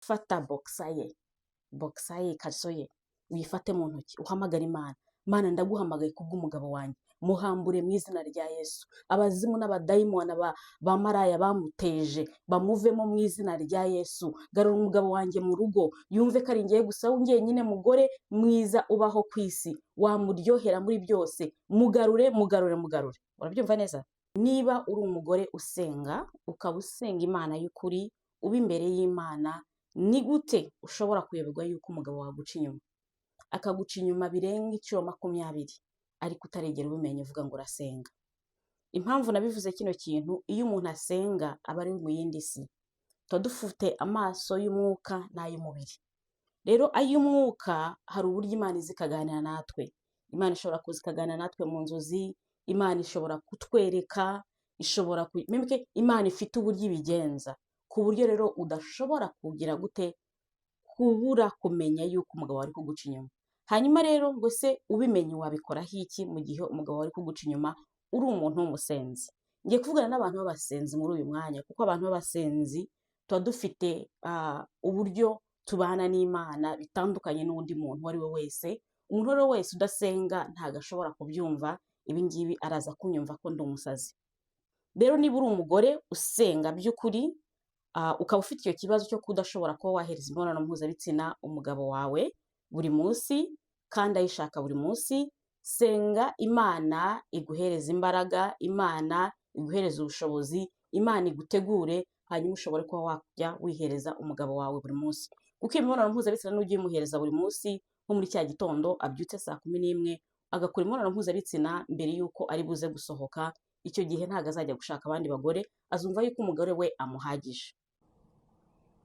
fata boxa ye kaso ye uyifate mu ntoki uhamagara Imana. Mana ndaguhamagaye kubw'umugabo wanjye, muhambure mu izina rya Yesu. Abazimu n'abadayimoni ba maraya bamuteje bamuvemo mu izina rya Yesu. Garura umugabo wanjye mu rugo, yumve ko ari ngiye gusa njyenyine mugore mwiza ubaho ku isi, wamuryohera muri byose. Mugarure. Urabyumva neza? Niba uri umugore usenga, ukaba usenga Imana y'ukuri, uba imbere y'Imana, ni gute ushobora kuyoberwa yuko umugabo waguca inyuma? Akaguca inyuma birenga inshuro 20, ariko utaregera ubimenya uvuga ngo urasenga. Impamvu nabivuze kino kintu, iyo umuntu asenga aba ari mu yindi si. Tuba dufite amaso y'umwuka n'ay'umubiri. Rero ay'umwuka hari uburyo Imana izi ikaganira natwe. Imana ishobora kuza ikaganira natwe mu nzozi, Imana ishobora kutwereka, Imana ifite uburyo ibigenza, ku buryo rero udashobora kugira gute kubura kumenya yuko umugabo wari kuguca inyuma. Hanyuma rero ngo se ubimenye wabikoraho iki mu gihe umugabo wari kuguca inyuma uri umuntu w'umusenzi? Ngiye kuvugana n'abantu b'abasenzi muri uyu mwanya, kuko abantu b'abasenzi tuba dufite uburyo tubana n'Imana bitandukanye n'undi muntu uwo ari we wese. Umuntu uwo wese udasenga ntago ashobora kubyumva. Ibi ngibi araza kunyumva ko ndi umusazi. Rero niba uri umugore usenga by'ukuri, ukaba ufite icyo kibazo cyo kudashobora kuba wahereza imibonano mpuzabitsina umugabo wawe buri munsi kandi ayishaka buri munsi, senga Imana iguhereza imbaraga, Imana iguhereza ubushobozi, Imana igutegure, hanyuma ushobore kuba wajya wihereza umugabo wawe buri munsi. Kuko imibonano mpuzabitsina n'ugiye umuhereza buri munsi, nko muri cya gitondo abyutse saa 11 agakora imibonano mpuzabitsina mbere yuko ari buze gusohoka, icyo gihe ntago azajya gushaka abandi bagore, azumva yuko umugore we amuhagije.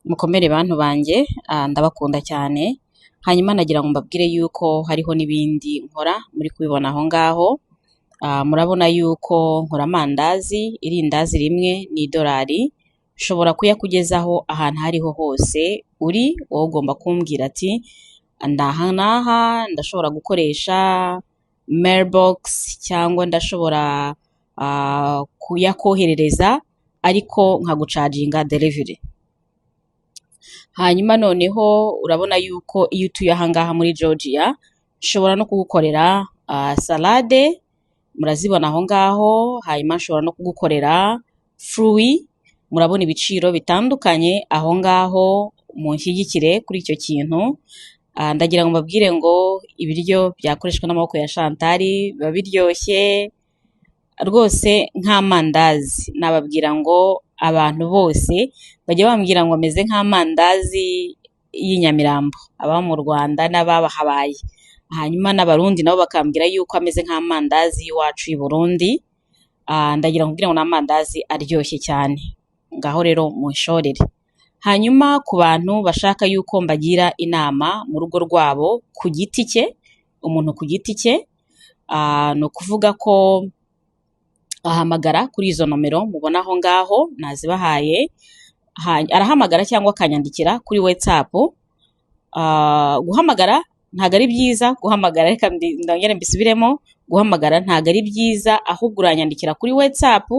Mukomere bantu banjye, ndabakunda cyane. Hanyuma nagira ngo mbabwire yuko hariho n'ibindi nkora, muri kubibona aho ngaho. Murabona yuko nkora amandazi, irindazi rimwe ni $1. Ushobora kuyakugezaho ahantu hariho hose uri, wowe ugomba kumbwira ati ndaha ndashobora gukoresha mailbox cyangwa ndashobora kuyakoherereza, ariko nkagucaginga delivery. Hanyuma noneho urabona yuko iyo utuye aha ngaha muri Georgia, nshobora no kugukorera salade, murazibona aho ngaho. Hanyuma nshobora no kugukorera fruit, murabona ibiciro bitandukanye aho ngaho. Munshyigikire kuri icyo kintu. Ndagira ngo mbabwire ngo ibiryo byakoreshwa n'amaboko ya Chantal biba biryoshye rwose nk'amandazi. Nababwira ngo abantu bose bajya bambwira ngo ameze nk'amandazi y'Inyamirambo, aba mu Rwanda n'abahabaye. Hanyuma n'abarundi nabo bakambwira yuko ameze nk'amandazi y'iwacu i Burundi. Ndagira ngo mbwire ngo n'amandazi aryoshye cyane. Ngaho rero munshorere. Hanyuma ku bantu bashaka yuko mbagira inama mu rugo rwabo ku giti cye, umuntu ku giti cye, ni ukuvuga ko ahamagara kuri izo nomero mubona aho ngaho nazibahaye. Arahamagara cyangwa akanyandikira kuri WhatsApp. Guhamagara ntago ari byiza, guhamagara reka ndongere mbisubiremo, guhamagara ntago ari byiza, ahubwo uranyandikira kuri WhatsApp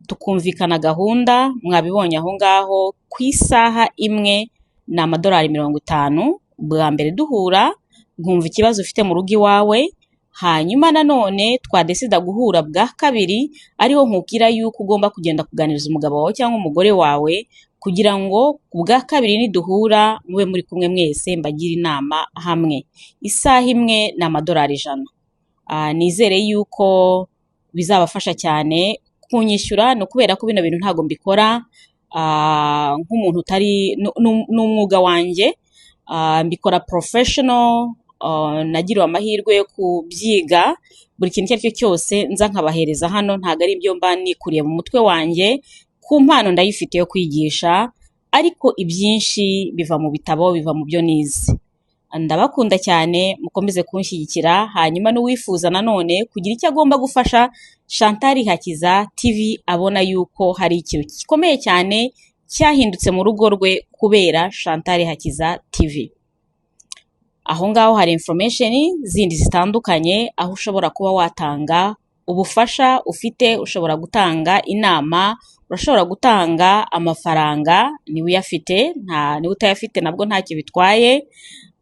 tukumvikana gahunda. Mwabibonye aho ngaho ku isaha imwe ni $50. Bwa mbere duhura nkumva ikibazo ufite mu rugo iwawe, hanyuma nanone twadesida guhura bwa kabiri, ariho nkubwira yuko ugomba kugenda kuganiriza umugabo wawe cyangwa umugore wawe, kugira ngo bwa kabiri niduhura mube muri kumwe mwese mbagira inama hamwe. Isaha imwe ni $100. Nizere yuko bizabafasha cyane kunyishyura. No kubera ko bino bintu ntago mbikora nk'umuntu utari n'umwuga wanjye, mbikora professional. Nagiriwe amahirwe yo kubyiga, buri kintu icyo ari cyo cyose nza nkabahereza hano, ntago ari ibyo mba nikuriye mu mutwe wanjye. Ku mpano ndayifite yo kwigisha, ariko ibyinshi biva mu bitabo, biva mu byo nize. Ndabakunda cyane, mukomeze kunshyigikira. Hanyuma n'uwifuza nanone kugira icyo agomba gufasha Chantal Hakiza TV, abona yuko hari ikintu gikomeye cyane cyahindutse mu rugo rwe kubera Chantal Hakiza TV. Aho ngaho hari information zindi zitandukanye, aho ushobora kuba watanga ubufasha ufite, ushobora gutanga inama urashobora gutanga amafaranga niba uyafite, niba utayafite nabwo ntacyo bitwaye,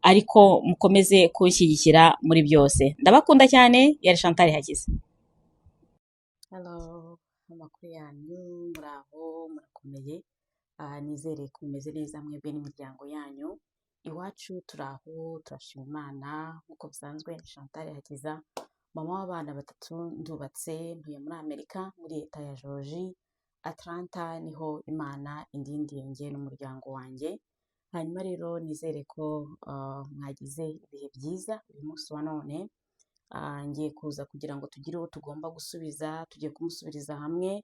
ariko mukomeze kunshyigikira muri byose. Ndabakunda cyane. Yari Chantal Hakiza. Hello, amakuru yanyu, muraho, murakomeye. Nizere ko mumeze neza mwebwe n'imiryango yanyu. Iwacu turaho, turashima Imana nk'uko bisanzwe. Chantal Hakiza, mama w'abana 3, ndubatse, ntuye muri Amerika, muri leta ya Georgia, Atlanta, niho Imana indindiye njye n'umuryango wanjye. Hanyuma rero nizere ko mwagize ibihe byiza uyu munsi wa none. Ngiye kuza kugira ngo tugire uwo tugomba gusubiza, tugiye kumusubiriza hamwe.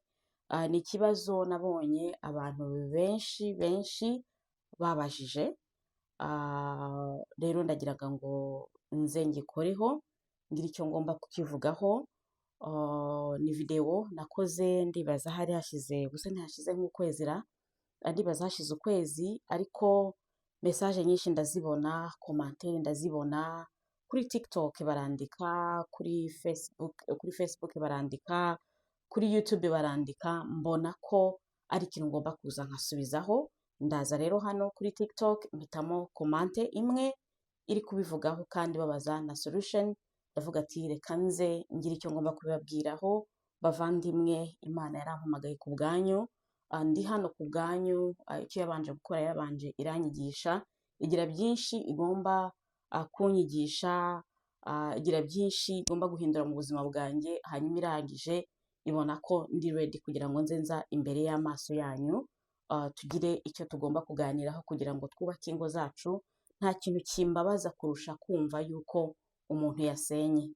Ni ikibazo nabonye abantu benshi babajije. Rero ndagiraga ngo nze ngikoreho, ngira icyo ngomba kukivugaho. Ni video nakoze, ndibaza hari hashize, gusa ntihashize nk'ukwezi ndibaza hashize ukwezi, ariko message nyinshi ndazibona, commentaire ndazibona, kuri TikTok barandika, kuri Facebook barandika, kuri YouTube barandika, mbona ko ari ikintu ngomba kuza nkasubizaho. Ndaza rero hano kuri TikTok mpitamo komante imwe iri kubivugaho kandi babaza na solution. Ndavuga ati reka nze ngira icyo ngomba kubibabwiraho. Bavandimwe, Imana yarampamagaye ku bwanyu, ndi hano ku bwanyu. Icyo yabanje gukora, yabanje iranyigisha, igira byinshi igomba kunyigisha, igira byinshi igomba guhindura mu buzima bwanjye. Hanyuma irangije ibona ko ndi ready kugira ngo nze nza imbere y'amaso yanyu, tugire icyo tugomba kuganiraho kugira ngo twubake ingo zacu. Nta kintu kimbabaza kurusha kumva yuko umuntu yasenye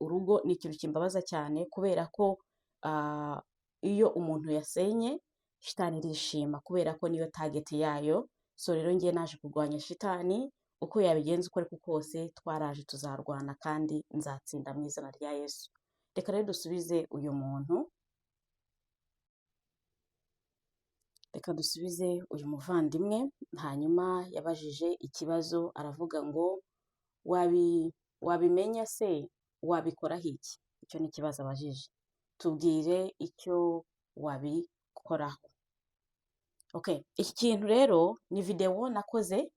urugo. Ni ikintu kimbabaza cyane, kubera ko iyo umuntu yasenye, shitani irishima, kubera ko niyo target yayo. So rero ngiye naje kurwanya shitani, uko yabigenza uko ariko kose twaraje tuzarwana, kandi nzatsinda mu izina rya Yesu. Reka rero dusubize uyu muntu, reka dusubize uyu muvandimwe. Hanyuma yabajije ikibazo, aravuga ngo wabimenya se, wabikoraho iki? Icyo ni ikibazo abajije. Tubwire icyo wabikoraho. Okay, iki kintu rero ni video nakoze,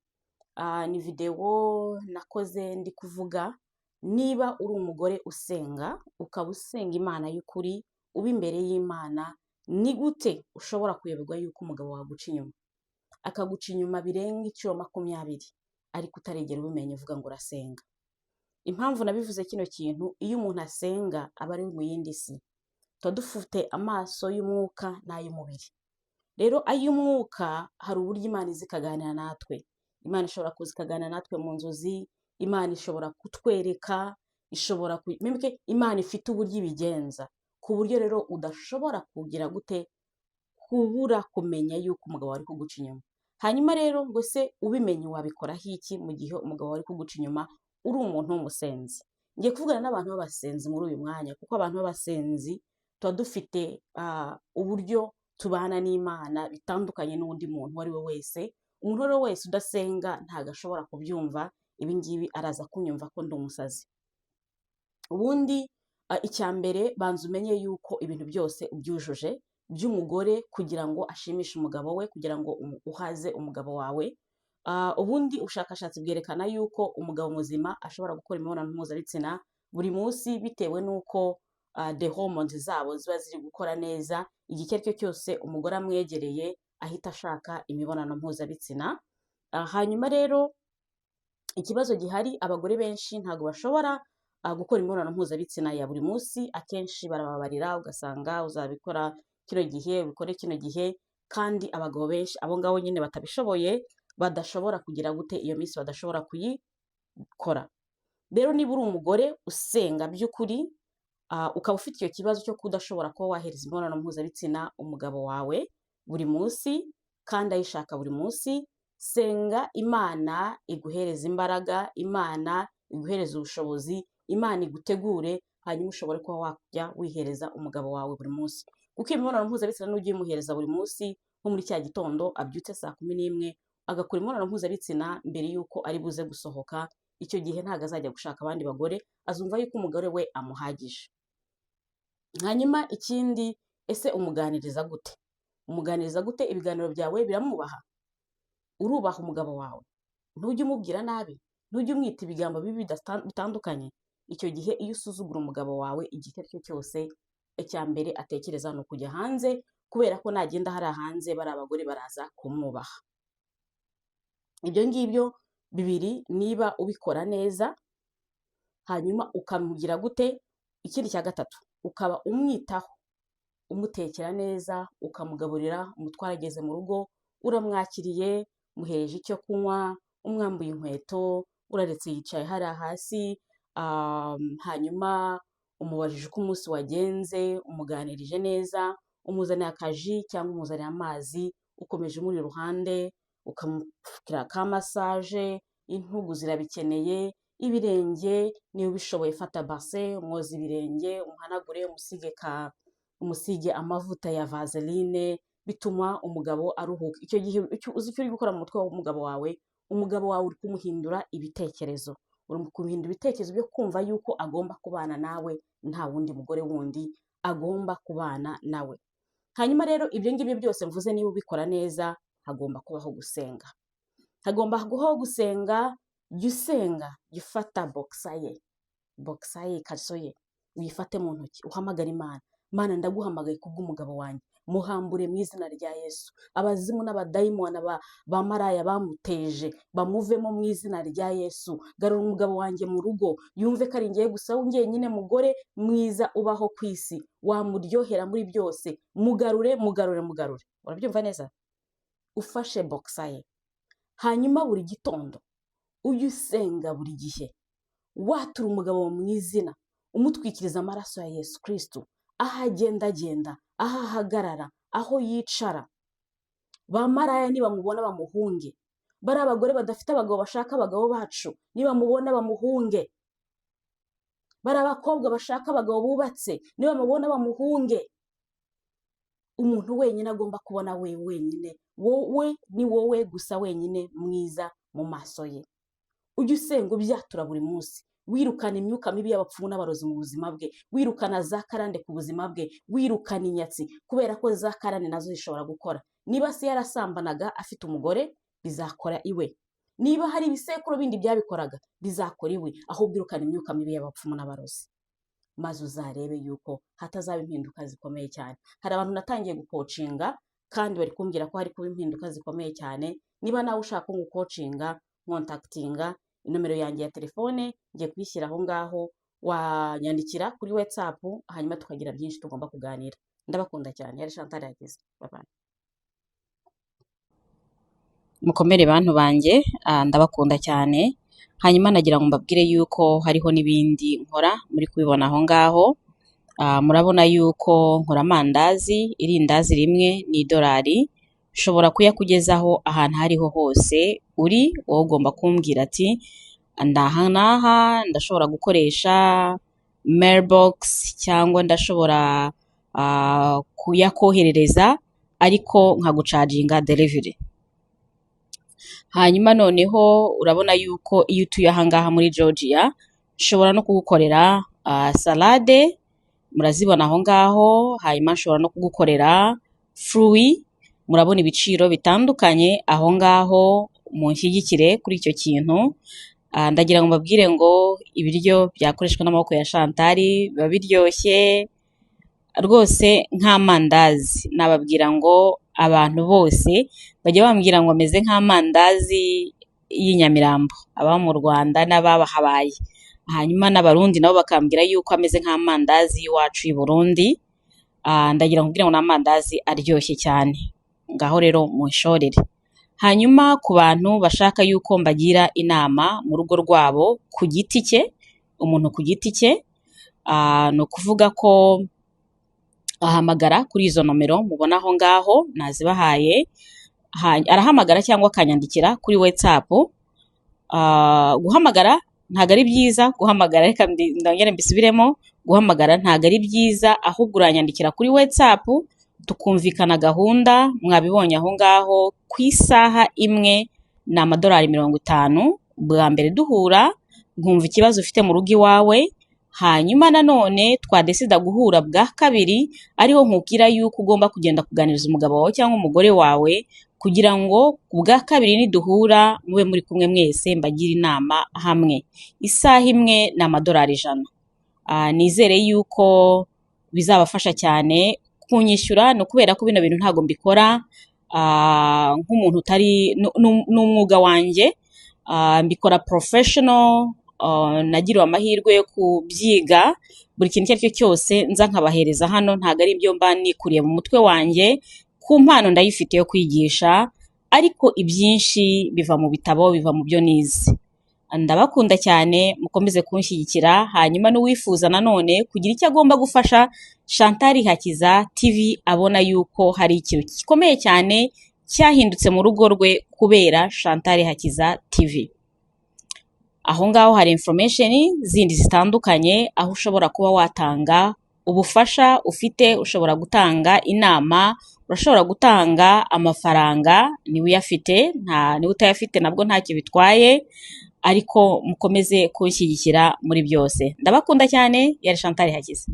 ndi kuvuga, niba uri umugore usenga, ukaba usenga Imana y'ukuri, uba imbere y'Imana, ni gute ushobora kuyoberwa yuko umugabo waguca inyuma, akaguca inyuma birenga inshuro 20, ariko utaregera ubimenya, uvuga ngo urasenga? Impamvu nabivuze kino kintu, iyo umuntu asenga aba ari mu yindi si. Tuba dufite amaso y'umwuka n'ay'umubiri. Rero ay'umwuka hari uburyo Imana izi ikaganira natwe. Imana ishobora kuza ikaganira natwe mu nzozi, Imana ishobora kutwereka, Imana ifite uburyo ibigenza, ku buryo rero udashobora kugira gute, kubura kumenya yuko umugabo wari kuguca inyuma. Hanyuma rero ngo se ubimenye wabikoraho iki mu gihe umugabo wari kuguca inyuma uri umuntu w'umusenzi? Ngiye kuvugana n'abantu b'abasenzi muri uyu mwanya, kuko abantu b'abasenzi tuba dufite uburyo tubana n'Imana bitandukanye n'undi muntu uwo ari we wese. Umuntu uwo ari we wese udasenga ntabwo ashobora kubyumva. Ibi ngibi araza kunyumva ko ndi umusazi. Ubundi icya mbere, banza umenye yuko ibintu byose ubyujuje by'umugore kugira ngo ashimishe umugabo we, kugira ngo uhaze umugabo wawe. Ubundi ubushakashatsi bwerekana yuko umugabo muzima ashobora gukora imibonano mpuzabitsina buri munsi, bitewe n'uko the hormones zabo ziba ziri gukora neza. Igihe icyo ari cyo cyose umugore amwegereye ahita ashaka imibonano mpuzabitsina. Hanyuma rero ikibazo gihari, abagore benshi ntabwo bashobora gukora imibonano mpuzabitsina ya buri munsi. Akenshi barababarira, ugasanga uzabikora kino gihe, ubikore kino gihe, kandi abagabo benshi abo ngabo nyine batabishoboye, badashobora kugira gute, iyo minsi badashobora kuyikora. Rero niba uri umugore usenga by'ukuri, ukaba ufite icyo kibazo cyo kudashobora kuba wahereza imibonano mpuzabitsina umugabo wawe buri munsi, kandi ayishaka buri munsi, senga Imana iguhereza imbaraga, Imana iguhereza ubushobozi, Imana igutegure, hanyuma ushobore kuba wajya wihereza umugabo wawe buri munsi. Kuko imibonano mpuzabitsina n'ujya uyimuhereza buri munsi, nko muri cya gitondo abyutse saa 11 agakora imibonano mpuzabitsina mbere y'uko ari buze gusohoka, icyo gihe ntabwo azajya gushaka abandi bagore, azumva yuko umugore we amuhagije. Hanyuma ikindi, ese umuganiriza gute? Umuganiriza gute? Ibiganiro byawe biramwubaha? Urubaha umugabo wawe? Ntujye umubwira nabi? Ntujye umwita ibigambo bibi bitandukanye? Icyo gihe iyo usuzugura umugabo wawe, igihe icyo ari cyo cyose, icya mbere atekereza ni ukujya hanze, kubera ko nagenda hariya hanze bari abagore baraza kumwubaha. Ibyo ngibyo bibiri niba ubikora neza, hanyuma ukamugira gute? Ikindi cya gatatu, ukaba umwitaho, umutekera neza, ukamugaburira, umutwara ageze mu rugo, uramwakiriye, muhereje icyo kunywa, umwambuye inkweto, uraretse yicaye hariya hasi, hanyuma umubajije uko umunsi wagenze, umuganirije neza, umuzaniye akaji cyangwa umuzaniye amazi, ukomeje umuri iruhande, ukamupfukira ka massage, intugu zirabikeneye, ibirenge niba ubishoboye fata base umwoza ibirenge, umuhanagure, umusige amavuta ya vaseline, bituma umugabo aruhuka. Icyo gihe uzi icyo uri gukora mu mutwe w'umugabo wawe, umugabo wawe uri kumuhindura ibitekerezo, uri kumuhindura ibitekerezo byo kumva yuko agomba kubana nawe, nta wundi mugore wundi agomba kubana nawe. Hanyuma rero ibyo ngibyo byose mvuze niba ubikora neza, hagomba kubaho gusenga. Hagomba kubaho gusenga, jya usenga, jya ufata bokisa ye, kariso ye, uyifate mu ntoki, uhamagara Imana. Mana ndaguhamagaye kubw'umugabo wanjye, muhambure mu izina rya Yesu. Abazimu n'abadayimoni ba maraya bamuteje bamuvemo mu izina rya Yesu. Garura umugabo wanjye mu rugo, yumve ko ari ngiye gusa njyenyine mugore mwiza ubaho ku isi, wamuryohera muri byose. Mugarure. Urabyumva neza? Ufashe bokisa ye, hanyuma buri gitondo ujye usenga buri gihe, watura umugabo mu izina, umutwikiriza amaraso ya Yesu Kristo, aho agenda, aho ahagarara, aho yicara. Ba maraya nibamubona bamuhunge, bari abagore badafite abagabo bashaka abagabo bacu, nibamubona bamuhunge. Bari abakobwa bashaka abagabo bubatse, nibamubona bamuhunge. Umuntu wenyine agomba kubona wenyine, wowe ni wowe gusa wenyine mwiza mu maso ye. Ujye usenga ubyatura buri munsi, wirukana imyuka mibi y'abapfumu n'abarozi mu buzima bwe, wirukana za karande ku buzima bwe, wirukana inyatsi, kubera ko za karande nazo zishobora gukora. Niba se yarasambanaga afite umugore, bizakora iwe. Niba hari ibisekuru bindi byabikoraga, bizakora iwe. Ahubwo wirukana imyuka mibi y'abapfumu n'abarozi, maze uzarebe yuko hatazaba impinduka zikomeye cyane. Hari abantu natangiye gukocinga kandi bari kumbwira ko hari kuba impinduka zikomeye cyane. Niba nawe ushaka gukocinga, kontakitinga, inomero yanjye ya telefone ngiye kuyishyira aho ngaho, wanyandikira kuri WhatsApp, hanyuma tukagira byinshi tugomba kuganira. Ndabakunda cyane. Yari Chantal yageze. Bye. Mukomere bantu banjye, ndabakunda cyane. Hanyuma nagira ngo mbabwire yuko hariho n'ibindi nkora, muri kubibona aho ngaho. Murabona yuko nkora amandazi, irindazi rimwe ni $1. Ushobora kuyakugezaho ahantu hariho hose uri, wowe ugomba kumbwira ati ndaha naha, ndashobora gukoresha mailbox cyangwa ndashobora kuyakoherereza, ariko nkagucaginga delivery. Hanyuma noneho urabona yuko iyo utuye aha ngaha muri Georgia, nshobora no kugukorera salade, murazibona aho ngaho. Hanyuma nshobora no kugukorera fruit, murabona ibiciro bitandukanye aho ngaho. Munshyigikire kuri icyo kintu. Ndagira ngo mbabwire ngo ibiryo byakoreshwa n'amaboko ya Chantal biba biryoshye rwose nk'amandazi. Nababwira ngo abantu bose bajya bambwira ngo ameze nk'amandazi y'Inyamirambo, aba mu Rwanda n'abahabaye. Hanyuma n'abarundi nabo bakambwira yuko ameze nk'amandazi y'iwacu i Burundi. Ndagira ngo mbwire ngo n'amandazi aryoshye cyane. Ngaho rero munshorere. Hanyuma ku bantu bashaka yuko mbagira inama mu rugo rwabo ku giti cye, umuntu ku giti cye, ni ukuvuga ko ahamagara kuri izo nomero mubona aho ngaho nazibahaye. Arahamagara cyangwa akanyandikira kuri WhatsApp. Guhamagara ntabwo ari byiza, guhamagara reka ndongere mbisubiremo, guhamagara ntabwo ari byiza, ahubwo uranyandikira kuri WhatsApp tukumvikana gahunda. Mwabibonye aho ngaho ku isaha imwe ni $50. Bwa mbere duhura nkumva ikibazo ufite mu rugo iwawe, hanyuma nanone twadesida guhura bwa kabiri ariho nkubwira yuko ugomba kugenda kuganiriza umugabo wawe cyangwa umugore wawe kugira ngo bwa kabiri niduhura mube muri kumwe mwese mbagira inama hamwe. Isaha imwe ni $100. Nizere yuko bizabafasha cyane kunyishyura, no kubera ko bino bintu ntago mbikora nk'umuntu utari n'umwuga wanjye, mbikora professional. Nagiriwe amahirwe yo kubyiga, buri kintu icyo ari cyo cyose nza nkabahereza hano, ntago ari ibyo mba nikuriye mu mutwe wanjye. Ku mpano ndayifite yo kwigisha, ariko ibyinshi biva mu bitabo, biva mu byo nize. Ndabakunda cyane, mukomeze kunshyigikira. Hanyuma n'uwifuza nanone kugira icyo agomba gufasha Chantal Hakiza TV, abona yuko hari ikintu gikomeye cyane cyahindutse mu rugo rwe kubera Chantal Hakiza TV. Aho ngaho hari information zindi zitandukanye, aho ushobora kuba watanga ubufasha ufite, ushobora gutanga inama, urashobora gutanga amafaranga niba uyafite, niba utayafite nabwo ntacyo bitwaye, ariko mukomeze kunshyigikira muri byose. Ndabakunda cyane, yari Chantal Hakiza.